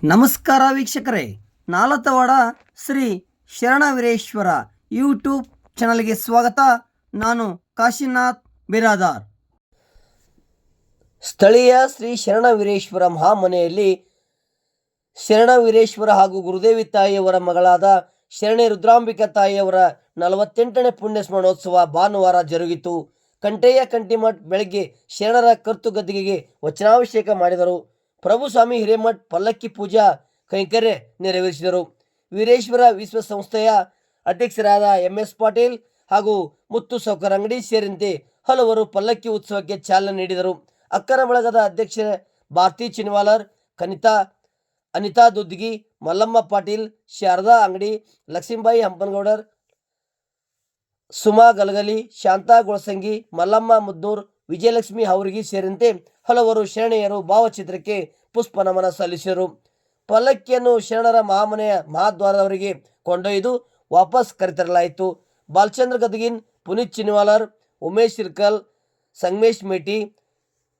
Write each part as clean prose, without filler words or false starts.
ನಮಸ್ಕಾರ ವೀಕ್ಷಕರೇ, ನಾಲತವಾಡ ಶ್ರೀ ಶರಣವೀರೇಶ್ವರ ಯೂಟ್ಯೂಬ್ ಚಾನಲ್ಗೆ ಸ್ವಾಗತ. ನಾನು ಕಾಶಿನಾಥ್ ಬಿರಾದಾರ್. ಸ್ಥಳೀಯ ಶ್ರೀ ಶರಣವೀರೇಶ್ವರ ಮಹಾಮನೆಯಲ್ಲಿ ಶರಣವೀರೇಶ್ವರ ಹಾಗೂ ಗುರುದೇವಿ ತಾಯಿಯವರ ಮಗಳಾದ ಶರಣೆ ರುದ್ರಾಂಬಿಕಾ ತಾಯಿಯವರ 48ನೇ ಪುಣ್ಯ ಸ್ಮರಣೋತ್ಸವ ಭಾನುವಾರ ಜರುಗಿತು. ಕಂಠಯ್ಯ ಕಂಠಿಮಠ್ ಬೆಳಗ್ಗೆ ಶರಣರ ಕರ್ತು ಗದ್ದಿಗೆಗೆ ವಚನಾಭಿಷೇಕ ಮಾಡಿದರು. ಪ್ರಭುಸ್ವಾಮಿ ಹಿರೇಮಠ್ ಪಲ್ಲಕ್ಕಿ ಪೂಜಾ ಕೈಂಕರ್ಯ ನೆರವೇರಿಸಿದರು. ವೀರೇಶ್ವರ ವಿಶ್ವಸಂಸ್ಥೆಯ ಅಧ್ಯಕ್ಷರಾದ MS ಪಾಟೀಲ್ ಹಾಗೂ ಮುತ್ತು ಸೌಕರ್ ಅಂಗಡಿ ಸೇರಿದಂತೆ ಹಲವರು ಪಲ್ಲಕ್ಕಿ ಉತ್ಸವಕ್ಕೆ ಚಾಲನೆ ನೀಡಿದರು. ಅಕ್ಕನ ಬಳಗದ ಅಧ್ಯಕ್ಷ ಭಾರತಿ ಚಿನ್ವಾಲರ್, ಅನಿತಾ ದುದ್ಗಿ, ಮಲ್ಲಮ್ಮ ಪಾಟೀಲ್, ಶಾರದಾ ಅಂಗಡಿ, ಲಕ್ಷ್ಮೀಬಾಯಿ ಹಂಪನಗೌಡರ್, ಸುಮಾ ಗಲಗಲಿ, ಶಾಂತಾ ಗೊಳಸಂಗಿ, ಮಲ್ಲಮ್ಮ ಮುದ್ನೂರ್, ವಿಜಯಲಕ್ಷ್ಮಿ ಹೌರ್ಗಿ ಸೇರಿದಂತೆ ಹಲವರು ಶರಣೆಯರು ಭಾವಚಿತ್ರಕ್ಕೆ ಪುಷ್ಪ ನಮನ ಸಲ್ಲಿಸಿದರು. ಪಲ್ಲಕ್ಕಿಯನ್ನು ಶರಣರ ಮಹಾಮನೆಯ ಮಹಾದ್ವಾರದವರೆಗೆ ಕೊಂಡೊಯ್ದು ವಾಪಸ್ ಕರೆತರಲಾಯಿತು. ಬಾಲಚಂದ್ರ ಗದಗಿನ್, ಪುನೀತ್ ಚಿನ್ವಾಲರ್, ಉಮೇಶ್ ಸಿರ್ಕಲ್, ಸಂಗಮೇಶ್ ಮೇಟಿ,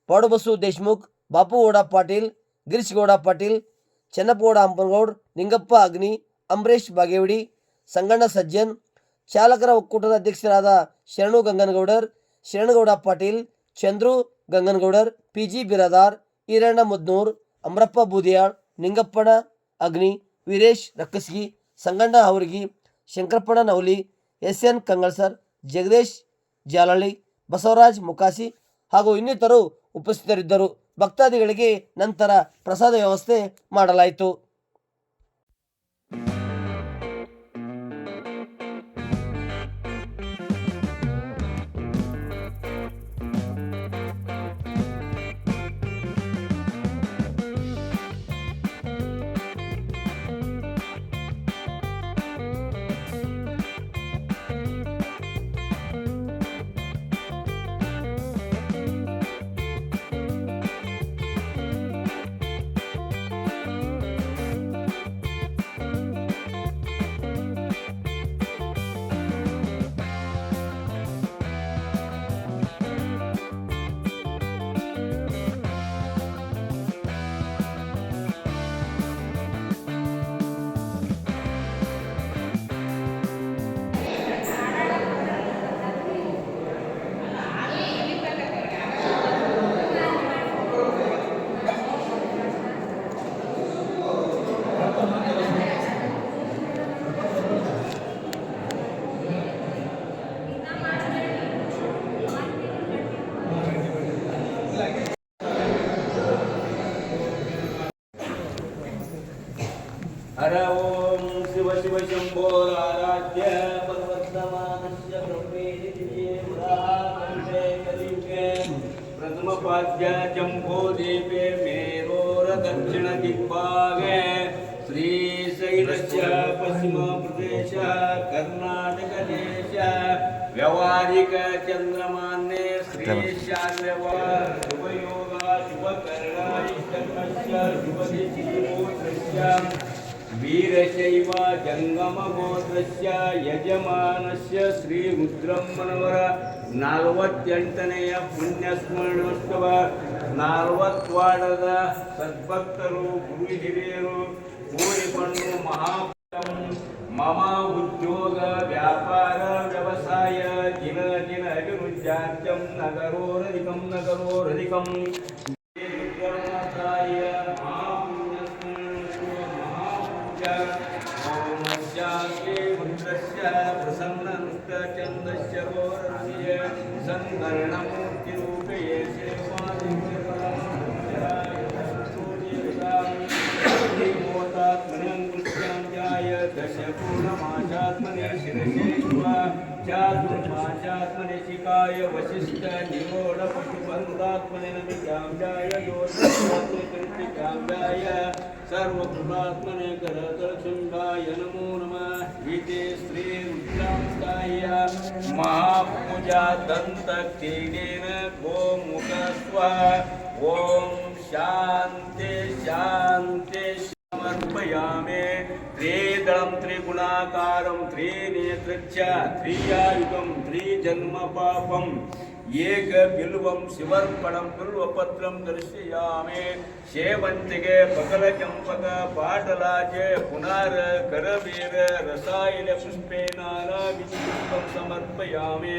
ಪೌಡಬಸು ದೇಶ್ಮುಖ್, ಬಾಪುಗೌಡ ಪಾಟೀಲ್, ಗಿರೀಶ್ಗೌಡ ಪಾಟೀಲ್, ಚೆನ್ನಪ್ಪಗೌಡ ಹಂಪನಗೌಡ್, ನಿಂಗಪ್ಪ ಅಗ್ನಿ, ಅಂಬರೀಶ್ ಬಾಗೇವಾಡಿ, ಸಂಗಣ್ಣ ಸಜ್ಜನ್, ಚಾಲಕರ ಒಕ್ಕೂಟದ ಅಧ್ಯಕ್ಷರಾದ ಶರಣು ಗಂಗನಗೌಡರ್, ಶರಣಗೌಡ ಪಾಟೀಲ್, ಚಂದ್ರು ಗಂಗನಗೌಡರ್, PG ಬಿರಾದಾರ್, ಈರಣ್ಣ ಮುದ್ನೂರ್, ಅಮರಪ್ಪ ಬೂದಿಯಾಳ್, ನಿಂಗಪ್ಪಣ ಅಗ್ನಿ, ವೀರೇಶ್ ರಕ್ಕಸ್ಗಿ, ಸಂಗಣ್ಣ ಹೌರ್ಗಿ, ಶಂಕರಪ್ಪಣ ನವಲಿ, SN ಕಂಗಳ್ಸರ್, ಜಗದೇಶ್ ಜಾಲಳ್ಳಿ, ಬಸವರಾಜ್ ಮುಕಾಸಿ ಹಾಗೂ ಇನ್ನಿತರು ಉಪಸ್ಥಿತರಿದ್ದರು. ಭಕ್ತಾದಿಗಳಿಗೆ ನಂತರ ಪ್ರಸಾದ ವ್ಯವಸ್ಥೆ ಮಾಡಲಾಯಿತು. हर ओम शिव शिव शंभो आराध्य पर्वतमानस्य ब्रह्मेति दिव्ये पुराकण्ठे कलियुगे प्रथमपाद्य जम्बो दीपे मेरोर दक्षिण दिग्भागे श्रीशैलस्य पश्चिमप्रदेश कर्नाटकदेश व्यावहारिक चन्द्रमान्ये श्रीशान्यवा शुभयोगा शुभकर्णायिष्टकस्य शुभदिशिमोत्रस्य वीरशैव जंगमगोत्रस्य यजमानस्य श्री रुद्रಮ್ಮನವರ 48ನೆಯ ಪುಣ್ಯಸ್ಮರಣೋತ್ಸವ. 40ವಾಡದ ಸದ್ಭಕ್ತರು, ಗುರು ಹಿರಿಯರು ಕೂಡಿಕೊಂಡು ಮಮ ಉದ್ಯೋಗ ವ್ಯಾಪಾರ ವ್ಯವಸಾಯ ದಿನ ದಿನ ಅಭಿವೃದ್ಧಾರ್ಥಂ ನಗರೋರಧಿಕಂ ನಗರೋರಧಿಕಂ प्रसन्ननुष्टचन्दश्चरोरस्य सन्वर्णमूर्तिरूपये सेवादित्याय दशपूर्णमासात्मने शिरसेश्वा चातुर्मासात्मने शिकाय वसिष्ठ निरोध पशुबन्धात्मने नमिकाव्याय योत्मने सर्वकृतात्मने करतलशृङ्गाय नमो नमः. गीते श्री रुद्रांशाय महापूजा दन्तकीलेन गोमुखस्वा. ओम शान्ति शान्ति समर्पयामि. त्रिदलं त्रिगुणाकारं त्रिनेत्रच्च त्रियायुगं त्रिजन्मपापं ಏಕ ಬಿಲ್ವಂ ಶಿವರ್ಪಣಂ ಬಿಲ್ವಪತ್ರಂ ದರ್ಶಯಾಮಿ ಸೇವಂತಿಗೆ ಬಕಲ ಚಂಪಕ ಪಾಟಲಾಜೆ ಪುನರ ಕರವೀರ ರಸಾಯನ ಪುಷ್ಪೇನ ವಿಧಿಪುಷ್ಪಂ ಸಮರ್ಪಯಾಮಿ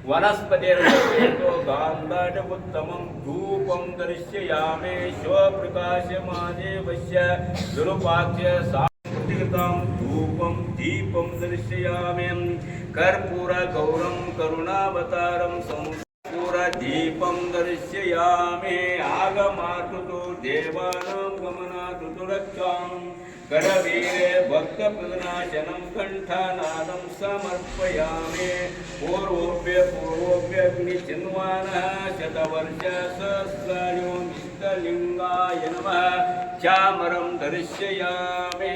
वनस्पतिर्वेदो गान्धार उत्तमं धूपं दर्शयामि स्वप्रकाशमादेवस्य विरूपाख्य सात्विकतां धूपं दीपं दर्शयामि कर्पूरगौरं करुणावतारं दीपं दर्शयामि आगमातु देवानां गमनातु रक्षां करवीरे भक्तप्रदनाशनं कण्ठनादं समर्पयामि पूर्वोऽप्यग्निचिन्वानः शतवर्षसहस्राणो निष्ठलिङ्गाय नमः चामरं दर्शयामि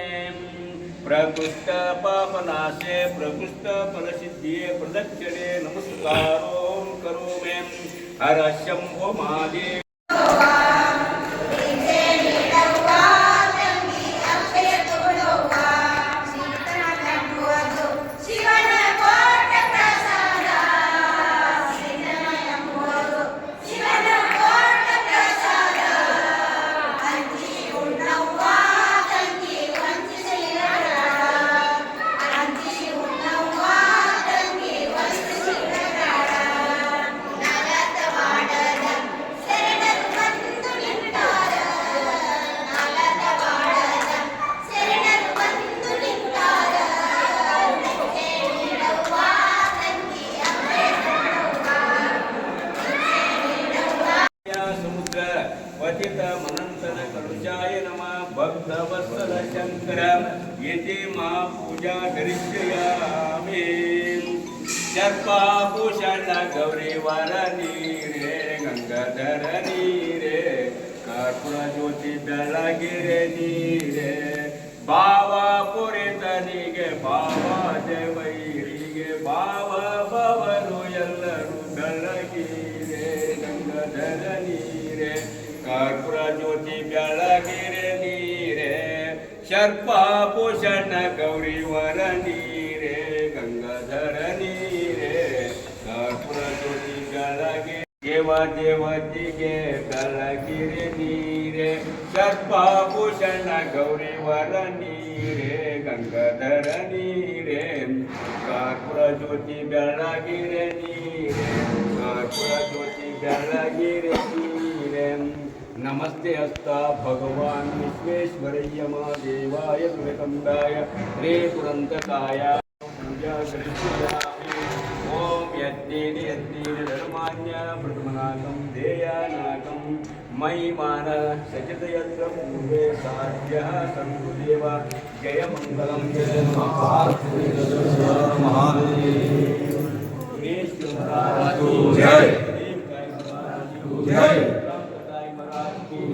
प्रकृष्टपापनाशे प्रकृष्टफलसिद्धिये प्रदक्षिणे नमस्कारो करोमि हर शम्भो महादेव मनंतन करुषाय नमः भक्तवत्सल शंकर येते मा पूजा करिष्यामि सर्पाभूषण गौरी वारानी रे गंगाधर नीरे कर्पूर ज्योति बेळगिरे नीरे बावा पुरितनिगे बावा देवैರಿಗೆ ಬಾವ ಬವರು ಎಲ್ಲರೂ ಬೆಳಗಿರೆ ಗಂಗಾಧರ ನೀರೆ कर्पूर ज्योति बेळगिरे नीरे सर्पाभूषण गौरी वर नीरे गंगाधर नीरे कर्पूर ज्योति बेळगिरे देव देवतिगे बेळगिरे नीरे सर्पाभूषण गौरी वर नीरे गंगाधर नीरे कर्पूर ज्योति बेळगिरे नीरे कर्पूर ज्योति बेळगिरे नीरे नमस्ते हस्ता भगवान विश्वेश्वरय्य महादेवाय दुर्गंधाय रे पुरंतकाय पूजा करिष्यामि ओम यज्ञेन यज्ञेन धर्मान्य प्रथमनाकं देयानाकं महिमान सचित यत्र पूर्वे साध्यः सन्तु देव जय मंगलम जय महादेव जय जय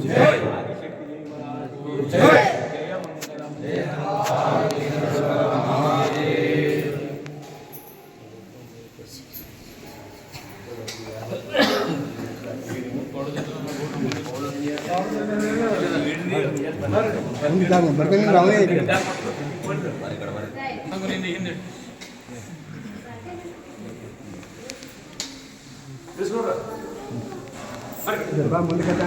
जय आदिशक्ति महाराज जय जय मंगलम जय महादेव ಬರ್ತೀನಿ ರಾವೇ ಬಾ ಮುಂದೆ ಕಟ್ಟ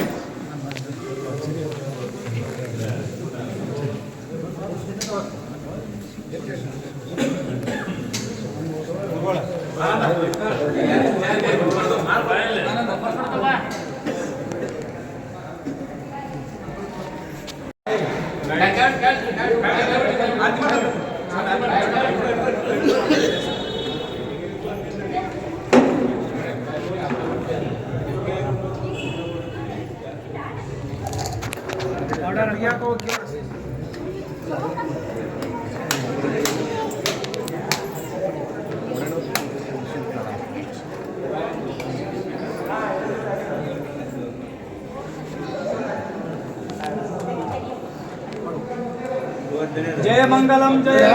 जय मंगलम जय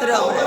ಬರ್ರಿ ಅವ್ರೆ.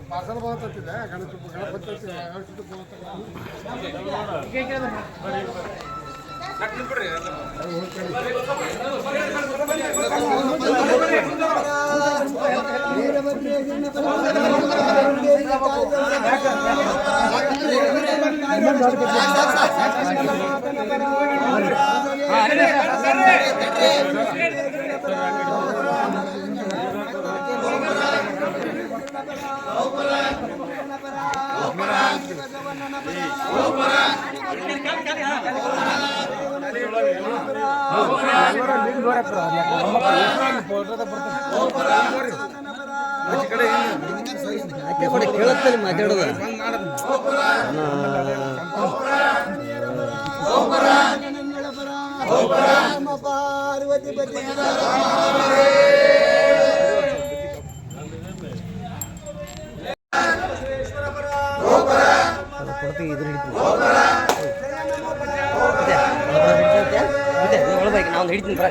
ಪಾರ್ಸಲ್ ಬಂದಿದೆ ಗಣಪತಿ ಕೇಳುತ್ತೆ ಮಾತಾಡೋದು. ನಾವು ಹಿಡಿತೀನಿ ಬರ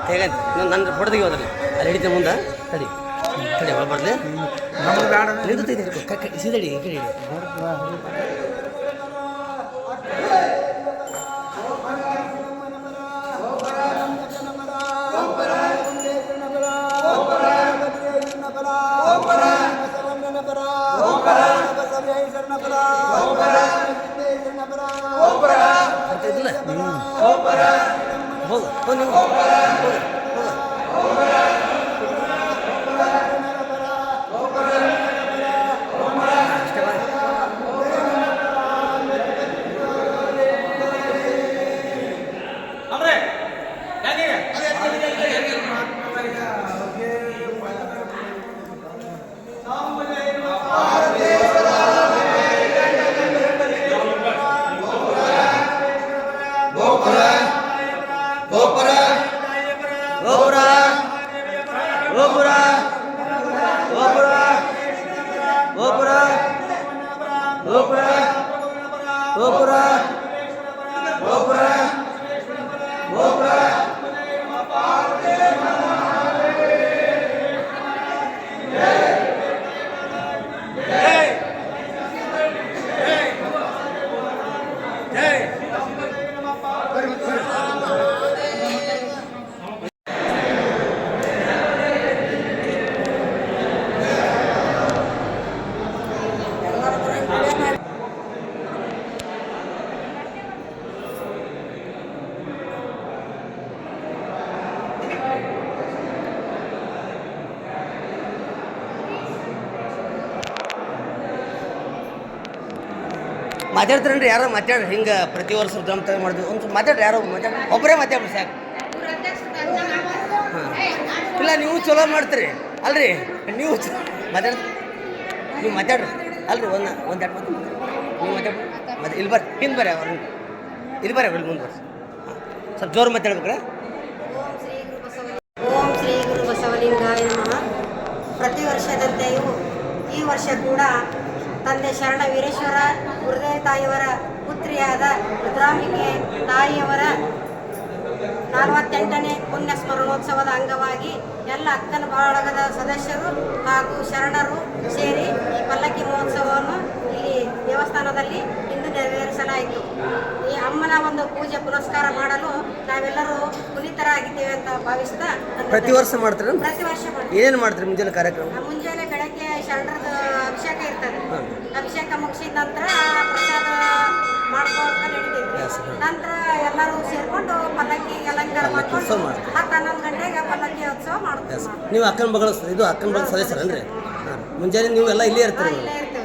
ಹೇಗಂತ ನನ್ನ ಹೊಡೆದಿಗೆ ಹೋದ್ರಲ್ಲಿ ಅಲ್ಲಿ ಹಿಡಿತೀನಿ ಮುಂದೆ ತಡಿ ತಡಿ ಒಳ ಬರ್ಲಿ ನಿಂತೈತೆ ಸೀದಡಿ ಈ ಕಡೆ ಹೋಗು ಮಾತಾಡ್ತಾರನ್ರಿ ಯಾರೋ ಮಾತಾಡ್ರಿ ಹಿಂಗೆ ಪ್ರತಿ ವರ್ಷ ಡ್ರಮ್ ತಗ ಮಾಡಿದ್ವಿ ಒಂದು ಮಾತಾಡ್ರಿ ಯಾರೋ ಒಬ್ಬರೇ ಮಾತಾಡ್ರಿ ಸಾಕು. ಹಾಂ ಇಲ್ಲ ನೀವು ಚಲೋ ಮಾಡ್ತೀರಿ ಅಲ್ರಿ ನೀವು ನೀವು ಮಾತಾಡ್ರಿ ಅಲ್ರಿ ಒಂದು ಎರಡು ಮಾತು ನೀವು ಮಾತಾಡ್ರಿ ಮತ್ತೆ ಇಲ್ಲಿ ಬರ್ರಿ ಹಿಂದೆ ಬರ್ರಿ ಅವ್ರು ಇಲ್ಲಿ ಬರ್ರಿ ಇಲ್ಲಿ ಮುಂದೆ ಬರ್ರಿ ಹಾಂ ಸ್ವಲ್ಪ ಜೋರು ಮಾತಾಡ್ಬೇಕ್ರೆ. ಓಂ ಶ್ರೀ ಗುರು ಬಸವಲಿಂಗಾಯ ನಮಃ. ಪ್ರತಿ ವರ್ಷದಂತೆಯೂ ಈ ವರ್ಷ ಕೂಡ ತಂದೆ ಶರಣ ವೀರೇಶ್ವರ ಗುರುದೇವ ತಾಯಿಯವರ ಪುತ್ರಿಯಾದ ರುದ್ರಾಂಬಿಕೆ ತಾಯಿಯವರ 48ನೇ ಪುಣ್ಯ ಸ್ಮರಣೋತ್ಸವದ ಅಂಗವಾಗಿ ಎಲ್ಲ ಅಕ್ಕನ ಬಳಗದ ಸದಸ್ಯರು ಹಾಗೂ ಶರಣರು ಸೇರಿ ಈ ಪಲ್ಲಕ್ಕಿ ಮಹೋತ್ಸವವನ್ನು ಇಲ್ಲಿ ದೇವಸ್ಥಾನದಲ್ಲಿ ಇಂದು ನೆರವೇರಿಸಲಾಗಿದೆ. ಸಮಾಧಾನ ಆಯಿತು. ಈ ಅಮ್ಮನ ಒಂದು ಪೂಜೆ ಪುನಸ್ಕಾರ ಮಾಡಲು ನಾವೆಲ್ಲರೂ ಪುನೀತರಾಗಿದ್ದೇವೆ ಅಂತ ಭಾವಿಸ್ತಾ ಪ್ರತಿ ವರ್ಷ ಮಾಡ್ತೀರ? ಪ್ರತಿ ವರ್ಷ ಮಾಡ್ತೀವಿ. ಏನೇನು ಮಾಡ್ತೀರಿ ಮುಂಜಾನೆ ಕಾರ್ಯಕ್ರಮ? ಮುಂಜಾನೆ ಬೆಳಗ್ಗೆ ಶರಣರದ ಅಭಿಷೇಕ ಇರ್ತದೆ. ಅಭಿಷೇಕ ಮುಗಿಸಿದ ನಂತರ ಪ್ರಸಾದ ಮಾಡ್ಕೊಂಡು ನಡೀತೈತಿ. ನಂತರ ಎಲ್ಲರೂ ಸೇರ್ಕೊಂಡು ಪಲ್ಲಕ್ಕಿ ಅಲಂಕಾರ ಮಾಡ್ಕೊಂಡು 10-11 ಗಂಟೆಗೆ ಪಲ್ಲಕ್ಕಿ ಉತ್ಸವ ಮಾಡ್ತೀವಿ. ನೀವು ಅಕ್ಕನ ಮಗಳ ಅಕ್ಕನ ಮಗಳ ಸದಸ್ಯರನ್ರಿ? ಹಾಂ, ಮುಂಜಾನೆ ನೀವು ಎಲ್ಲ ಇಲ್ಲೇ ಇರ್ತೀರಿ? ಇಲ್ಲೇ ಇರ್ತೇವೆ.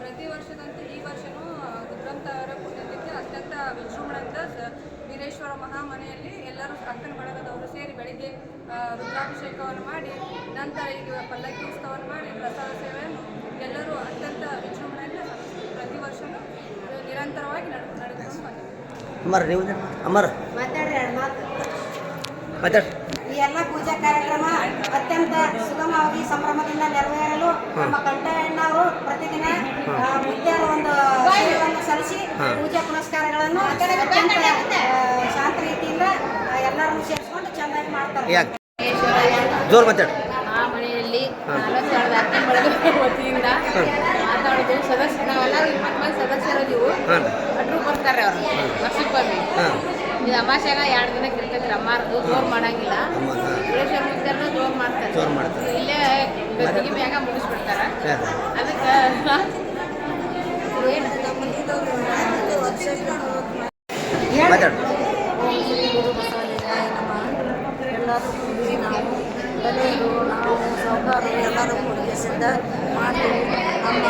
ಪ್ರತಿ ವರ್ಷದಂತೆ ಈ ವರ್ಷನೂ ರುದ್ರಂತವರ ಪುಣ್ಯತಿಥಿ ಅತ್ಯಂತ ವಿಜೃಂಭಣೆಯಿಂದ ವೀರೇಶ್ವರ ಮಹಾಮನೆಯಲ್ಲಿ ಎಲ್ಲರೂ ಅಕ್ಕನ ಬಳಗದವರು ಸೇರಿ ಬೆಳಿಗ್ಗೆ ರುದ್ರಾಭಿಷೇಕವನ್ನು ಮಾಡಿ ನಂತರ ಈಗ ಪಲ್ಲಕ್ಕಿ ಉತ್ಸವವನ್ನು ಮಾಡಿ ಪ್ರಸಾದ ಸೇವೆಯನ್ನು ಎಲ್ಲರೂ ಅತ್ಯಂತ ವಿಜೃಂಭಣೆಯಿಂದ ಪ್ರತಿ ವರ್ಷವೂ ನಿರಂತರವಾಗಿ ನಡೆದುಕೊಂಡು ಬಂದಿದೆ. ಅಮ್ಮರ ನೀವು ಅಮ್ಮರ ಮಾತಾಡ್ರಿ, ಎರಡು ಮಾತು ಮಾತಾಡಿ. ಈ ಎಲ್ಲ ಪೂಜಾ ಕಾರ್ಯಕ್ರಮ ಅತ್ಯಂತ ಸುಗಮವಾಗಿ ಸಂಭ್ರಮದಿಂದ ನೆರವೇರಲು ನಮ್ಮ ಕಂಠಯ್ಯನವರು ಪ್ರತಿದಿನ ಮುತ್ಯಾರ ಒಂದು ಸೇವೆಯನ್ನು ಸಲ್ಲಿಸಿ ಪೂಜಾ ಪುನಸ್ಕಾರಗಳನ್ನು ಅತ್ಯಂತ ಶಾಂತ ರೀತಿಯಿಂದ ಎಲ್ಲರನ್ನು ಸೇರಿಸ್ಕೊಂಡು ಚೆನ್ನಾಗಿ ಮಾಡ್ತಾರೆ. ಯಾಕೆ ಜೋರು ಮಾತಾಡಿ. ಆ ಮನೆಯಲ್ಲಿ 40 ಅಕ್ಕನ ಬಳಗ ವತಿಯಿಂದ ಮಾತಾಡೋದು ಸದಸ್ಯ ನಾವೆಲ್ಲರೂ 20 ಮಂದಿ ಸದಸ್ಯರಿದ್ದೀವಿ. ಅಟ್ರು ಬರ್ತಾರೆ ಅವರು ವರ್ಷಕ್ಕೊಮ್ಮೆ. ಇದು ಅಮಾಸ್ಯಾಗ 2 ದಿನ ಇರ್ತೈತ್ರಿ. ಅಮ್ಮಾರ್ದು ಜೋರು ಮಾಡಂಗಿಲ್ಲ. ವೀರೇಶ್ವರ ಮುಂಚೆನೂ ಜೋರು ಮಾಡ್ತಾರೆ. ಇಲ್ಲೇ ಗದ್ದಿಗೆ ಮ್ಯಾಗ ಮುಗಿಸ್ಬಿಡ್ತಾರೆ. ಅದಕ್ಕೆ ಮಾತಾಡಿ. ಗುರು ಬಸವಲಿಂಗಾಯ ನಮಃ. ಎಲ್ಲರೂ ಕೂಡಿ ನಾವು ಬರೆಯರು ನಾವು ಸಾವುಕಾರರು ಎಲ್ಲರೂ ಕೂಡಿಸಿಂದ ಮಾಡ್ತೀವಿ. ನಮ್ಮ